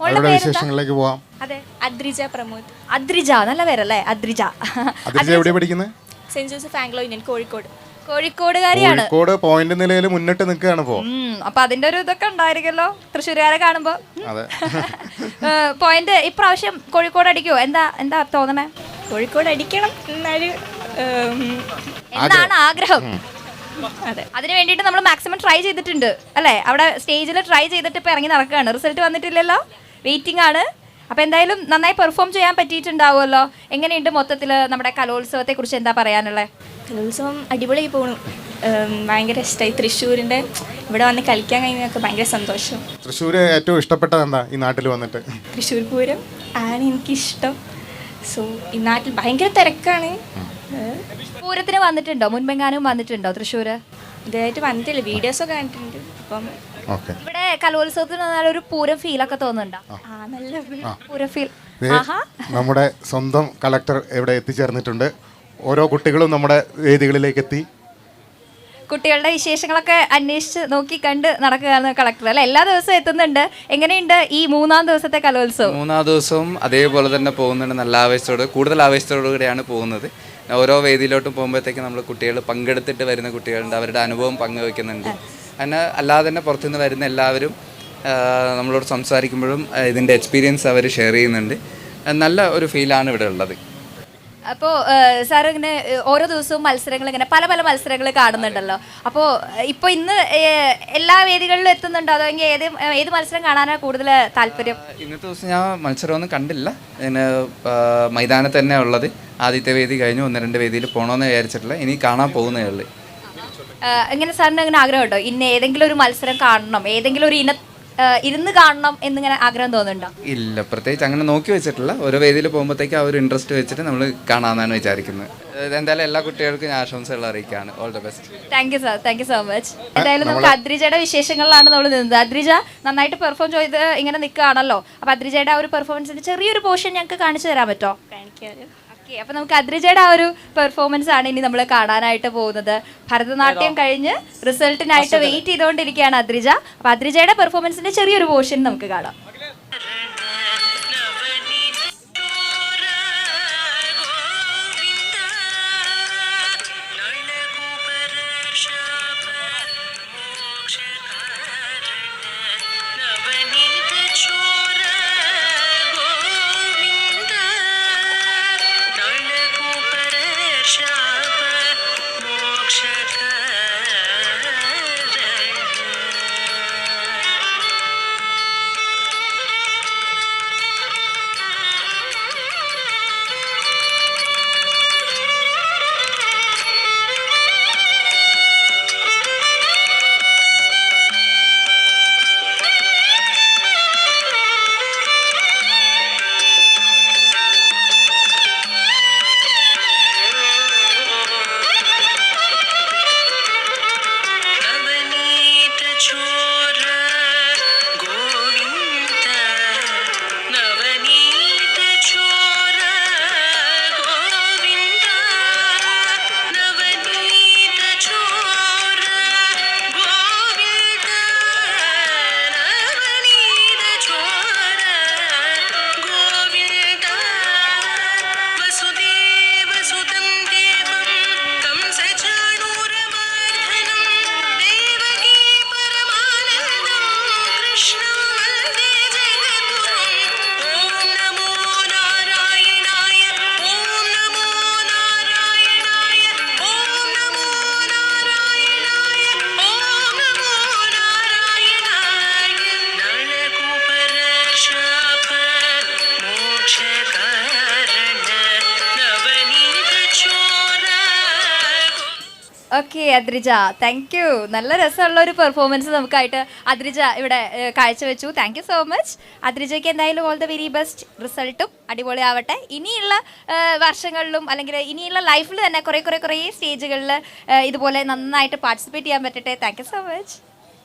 അവരുടെ വിശേഷങ്ങളിലേക്ക് പോവാം. അതെ, അദ്രിജ പ്രമോദ്. അദ്രിജ, നല്ല പേരല്ലേ അദ്രിജ. അദ്രിജ എവിടെ പഠിക്കുന്നത്? Saint Joseph Anglo Indian, Kozhikode. കോഴിക്കോടുകാരിയാണ്. കോഴിക്കോട് പോയിന്റ് നിലയിൽ മുന്നിട്ട് നിൽക്കുകയാണ് ഇപ്പോ. അപ്പൊ അതിന്റെ ഒരു ഇതൊക്കെ ഉണ്ടായിരിക്കല്ലോ തൃശ്ശൂരുകാരെ കാണുമ്പോ. അതെ. പോയിന്റ് ഇപ്രാവശ്യം കോഴിക്കോട് അടിക്കുവോ? എന്താ തോന്നണേ? കോഴിക്കോട് അടിക്കണം എന്നാണ് ആഗ്രഹം. അതെ, അതിന് വേണ്ടിയിട്ട് നമ്മൾ മാക്സിമം ട്രൈ ചെയ്തിട്ടുണ്ട് അല്ലേ? അവിടെ സ്റ്റേജിൽ ട്രൈ ചെയ്തിട്ട് ഇപ്പൊ ഇറങ്ങി നടക്കുകയാണ്. റിസൾട്ട് വന്നിട്ടില്ലല്ലോ, വെയിറ്റിംഗ് ആണ്. അപ്പൊ എന്തായാലും നന്നായി പെർഫോം ചെയ്യാൻ പറ്റിയിട്ടുണ്ടാവുമല്ലോ. എങ്ങനെയുണ്ട് മൊത്തത്തിൽ നമ്മുടെ കലോത്സവത്തെ കുറിച്ച് എന്താ പറയാനുള്ളത്? കലോത്സവം അടിപൊളിയായി പോണു. ഭയങ്കര ഇഷ്ടമായി. തൃശ്ശൂരിൻ്റെ ഇവിടെ വന്ന് കളിക്കാൻ കഴിഞ്ഞതൊക്കെ ഭയങ്കര സന്തോഷം. തൃശ്ശൂര് ഏറ്റവും ഇഷ്ടപ്പെട്ടത് എന്താ ഈ നാട്ടിൽ വന്നിട്ട്? തൃശ്ശൂർ പൂരം ആണ് എനിക്കിഷ്ടം. സോ ഈ നാട്ടിൽ ഭയങ്കര തിരക്കാണ്. പൂരത്തിന് വന്നിട്ടുണ്ടോ? മുൻപെങ്ങാനും വന്നിട്ടുണ്ടോ തൃശ്ശൂര്? ഇതായിട്ട് വന്നിട്ടില്ല, വീഡിയോസൊക്കെ കണ്ടിട്ടുണ്ട്. അപ്പം ഇവിടെ കലോത്സവത്തിന് വന്നാൽ ഒരു പൂരം ഫീലൊക്കെ തോന്നുന്നുണ്ടോ? നല്ല പൂരം ഫീൽ. നമ്മുടെ സ്വന്തം കളക്ടർ ഇവിടെ എത്തിച്ചേർന്നിട്ടുണ്ട്. ഓരോ കുട്ടികളും നമ്മുടെ വേദികളിലേക്ക് എത്തി. കുട്ടികളുടെ വിശേഷങ്ങളൊക്കെ അന്വേഷിച്ച് നോക്കി കണ്ട് നടക്കുകയാണ് കളക്ടർ അല്ലെ? എല്ലാ ദിവസവും എത്തുന്നുണ്ട്. എങ്ങനെയുണ്ട് ഈ 3-ാം ദിവസത്തെ കലോത്സവം? 3-ാം ദിവസവും അതേപോലെ തന്നെ പോകുന്നുണ്ട്. നല്ല കൂടുതൽ ആവേശത്തോടുകൂടിയാണ് പോകുന്നത്. ഓരോ വേദിയിലോട്ടും പോകുമ്പോഴത്തേക്ക് നമ്മൾ കുട്ടികൾ പങ്കെടുത്തിട്ട് വരുന്ന കുട്ടികളുണ്ട്, അവരുടെ അനുഭവം പങ്കുവെക്കുന്നുണ്ട്. അങ്ങനെ അല്ലാതെ തന്നെ പുറത്തുനിന്ന് വരുന്ന എല്ലാവരും നമ്മളോട് സംസാരിക്കുമ്പോഴും ഇതിൻ്റെ എക്സ്പീരിയൻസ് അവർ ഷെയർ ചെയ്യുന്നുണ്ട്. നല്ല ഒരു ഫീലാണ് ഇവിടെ ഉള്ളത്. അപ്പോൾ സാർ ഇങ്ങനെ ഓരോ ദിവസവും മത്സരങ്ങൾ ഇങ്ങനെ പല പല മത്സരങ്ങൾ കാണുന്നുണ്ടല്ലോ. അപ്പോൾ ഇപ്പോൾ ഇന്ന് എല്ലാ വേദികളിലും എത്തുന്നുണ്ടോ? അതോ ഏത് മത്സരം കാണാനാണ് കൂടുതൽ താല്പര്യം? ഇന്നത്തെ ദിവസം ഞാൻ മത്സരമൊന്നും കണ്ടില്ല. ഇതിന് മൈതാനത്ത് തന്നെ ഉള്ളത്. ആദ്യത്തെ വേദി കഴിഞ്ഞു, 1-2 വേദിയിൽ പോകണമെന്ന് വിചാരിച്ചിട്ടില്ല. ഇനി കാണാൻ പോകുന്നേ ഉള്ളൂ. ഇങ്ങനെ സാറിന് ഇങ്ങനെ ആഗ്രഹമുണ്ടോ ഇന്ന ഏതെങ്കിലും ഒരു മത്സരം കാണണം, ഏതെങ്കിലും ഒരു ഇരുന്ന് കാണണം എന്നിങ്ങനെ ആഗ്രഹം തോന്നുന്നുണ്ടോ? ഇല്ല, പ്രത്യേകിച്ച് അങ്ങനെ നോക്കി വെച്ചിട്ടില്ല. ഓരോ വേദിയിൽ പോകുമ്പോഴത്തേക്ക് ആ ഒരു ഇൻട്രസ്റ്റ് വെച്ചിട്ട് നമ്മൾ കാണാമെന്നാണ് വിചാരിക്കുന്നത്. എന്തായാലും എല്ലാ കുട്ടികൾക്കും ഞാൻ ആശംസകൾ അറിയിക്കുകയാണ്. All the best. Thank you sir, thank you so much. എന്തായാലും നമുക്ക് അദ്രിജയുടെ വിശേഷങ്ങളിലാണ് നമ്മൾ നിന്നത്. അദ്രിജ നന്നായിട്ട് പെർഫോം ചെയ്ത് ഇങ്ങനെ നിൽക്കുകയാണല്ലോ. അപ്പോൾ അദ്രിജയുടെ ആ ഒരു പെർഫോമൻസിന്റെ ചെറിയൊരു പോർഷൻ ഞങ്ങൾക്ക് കാണിച്ചു തരാൻ പറ്റുമോ? കാണിക്കാറ്. അപ്പോൾ നമുക്ക് അദ്രിജയുടെ ആ ഒരു പെർഫോമൻസ് ആണ് ഇനി നമ്മൾ കാണാനായിട്ട് പോകുന്നത്. ഭരതനാട്യം കഴിഞ്ഞ് റിസൾട്ടിനായിട്ട് വെയിറ്റ് ചെയ്തുകൊണ്ടിരിക്കുകയാണ് അദ്രിജ. അപ്പോൾ അദ്രിജയുടെ പെർഫോമൻസിന്റെ ചെറിയൊരു പോർഷൻ നമുക്ക് കാണാം. Okay Adrija, thank you. നല്ല രസമുള്ള ഒരു പെർഫോമൻസ് നമുക്കായിട്ട് അദ്രിജ ഇവിടെ കാഴ്ചവെച്ചു. Thank you so much. അദ്രിജയ്ക്ക് എന്തായാലും ഓൾ ദ വെരി ബെസ്റ്റ്. റിസൾട്ടും അടിപൊളിയാവട്ടെ. ഇനിയുള്ള വർഷങ്ങളിലും അല്ലെങ്കിൽ ഇനിയുള്ള ലൈഫിൽ തന്നെ കുറേ സ്റ്റേജുകളിൽ ഇതുപോലെ നന്നായിട്ട് പാർട്ടിസിപ്പേറ്റ് ചെയ്യാൻ പറ്റട്ടെ. Thank you so much.